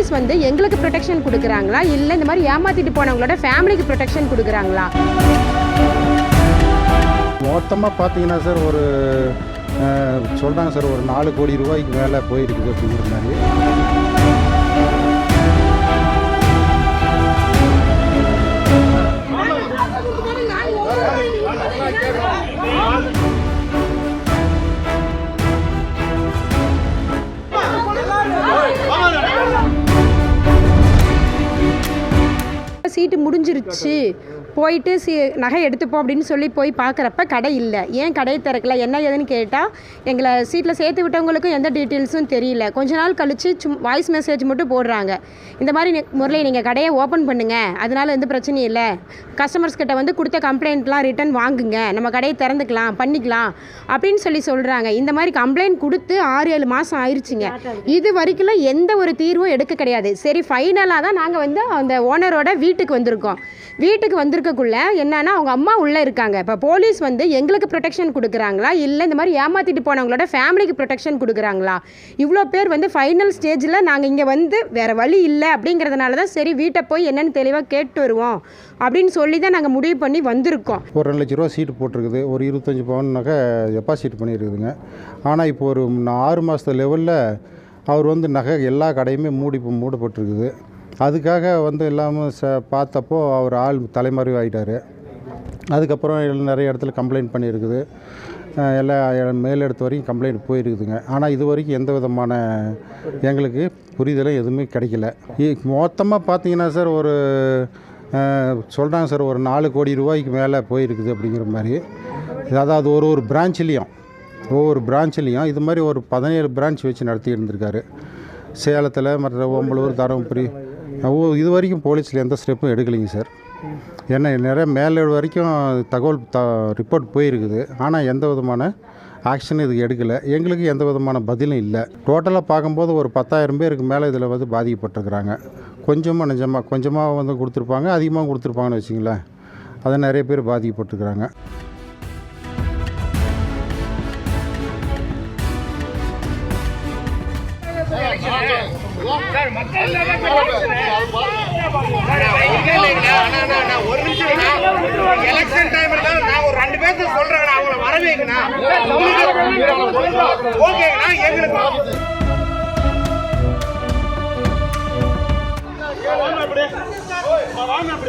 Police வந்து எங்களுக்கு protection கொடுக்குறாங்களா இல்லை இந்த மாதிரி ஏமாற்றிட்டு போனவங்களோட ஃபேமிலிக்கு ப்ரொடெக்ஷன் கொடுக்குறாங்களா? மொத்தமாக பார்த்தீங்கன்னா சார் ஒரு சொல்கிறாங்க சார் ஒரு 4 கோடி ரூபாய்க்கு மேலே போயிருக்குது அப்படிங்கிற மாதிரி. சீட்டு முடிஞ்சிருச்சு போயிட்டு நகை எடுத்துப்போம் அப்படின்னு சொல்லி போய் பார்க்குறப்ப கடை இல்லை. ஏன் கடையை திறக்கல என்ன ஏதுன்னு கேட்டால் எங்களை சீட்டில் சேர்த்து விட்டவங்களுக்கும் எந்த டீட்டெயில்ஸும் தெரியல. கொஞ்ச நாள் கழித்து வாய்ஸ் மெசேஜ் மட்டும் போடுறாங்க, இந்த மாதிரி முறையில் நீங்கள் கடையை ஓப்பன் பண்ணுங்கள், அதனால் எந்த பிரச்சனையும் இல்லை, கஸ்டமர்ஸ் கிட்ட வந்து கொடுத்த கம்ப்ளைண்ட்லாம் ரிட்டன் வாங்குங்க, நம்ம கடையை திறந்துக்கலாம் பண்ணிக்கலாம் அப்படின்னு சொல்கிறாங்க. இந்த மாதிரி கம்ப்ளைண்ட் கொடுத்து 6-7 மாதம் ஆயிடுச்சுங்க. இது வரைக்கும் எந்த ஒரு தீர்வும் எடுக்க கிடையாது. சரி ஃபைனலாக தான் நாங்கள் வந்து அந்த ஓனரோட வீட்டுக்கு வந்திருக்கோம். வீட்டுக்கு வந்திருக்கக்குள்ள என்னன்னா அவங்க அம்மா உள்ளே இருக்காங்க. இப்போ போலீஸ் வந்து எங்களுக்கு ப்ரொடெக்ஷன் கொடுக்குறாங்களா இல்லை இந்த மாதிரி ஏமாற்றிட்டு போனவங்களோட ஃபேமிலிக்கு ப்ரொடெக்ஷன் கொடுக்குறாங்களா? இவ்வளோ பேர் வந்து ஃபைனல் ஸ்டேஜில் நாங்கள் இங்கே வந்து வேறு வழி இல்லை அப்படிங்கிறதுனால தான் சரி வீட்டை போய் என்னென்னு தெளிவாக கேட்டு வருவோம் அப்படின்னு சொல்லி தான் நாங்கள் முடிவு பண்ணி வந்திருக்கோம். ஒரு 2 லட்ச ரூபா சீட்டு போட்டிருக்குது, ஒரு 25 பவுன்னாக்கா டெபாசிட் பண்ணியிருக்குதுங்க. ஆனால் இப்போ ஒரு 6 மாதத்து லெவலில் அவர் வந்து நகை எல்லா கடையுமே மூடப்பட்டிருக்குது. அதுக்காக வந்து இல்லாமல் பார்த்தப்போ அவர் ஆள் தலைமறைவு ஆகிட்டார். அதுக்கப்புறம் நிறைய இடத்துல கம்ப்ளைண்ட் பண்ணியிருக்குது, எல்லா மேலிடத்து வரைக்கும் கம்ப்ளைண்ட் போயிருக்குதுங்க. ஆனால் இது வரைக்கும் எந்த விதமான எங்களுக்கு புரிதலும் எதுவுமே கிடைக்கல. மொத்தமாக பார்த்தீங்கன்னா சார் ஒரு சொல்கிறாங்க சார் ஒரு 4 கோடி ரூபாய்க்கு மேலே போயிருக்குது அப்படிங்கிற மாதிரி. அதாவது ஒரு பிரான்ச்லேயும் ஒவ்வொரு பிரான்ச்லேயும் இது மாதிரி ஒரு 17 பிரான்ச் வச்சு நடத்தி இருந்திருக்காரு. சேலத்தில், மற்ற ஓம்பலூர், தருமபுரி. இது வரைக்கும் போலீஸில் எந்த ஸ்டெப்பும் எடுக்கலைங்க சார். ஏன்னா நிறைய மேலே வரைக்கும் தகவல் ரிப்போர்ட் போயிருக்குது. ஆனால் எந்த விதமான ஆக்ஷனும் இதுக்கு எடுக்கலை. எங்களுக்கு எந்த விதமான பதிலும் இல்லை. டோட்டலாக பார்க்கும்போது ஒரு 10,000 பேருக்கு மேலே இதில் வந்து பாதிக்கப்பட்டிருக்கிறாங்க. கொஞ்சமாக வந்து கொடுத்துருப்பாங்க, அதிகமாக கொடுத்துருப்பாங்கன்னு வச்சிங்களேன். அதை நிறைய பேர் பாதிக்கப்பட்டிருக்கிறாங்க. ஒரு நிமிஷம் எலெக்ஷன் டைம்ல நான் ஒரு 2 பேர்த்து சொல்றேன், அவங்கள வரவேங்கண்ணா. ஓகேங்கண்ணா எங்களுக்கு Vamos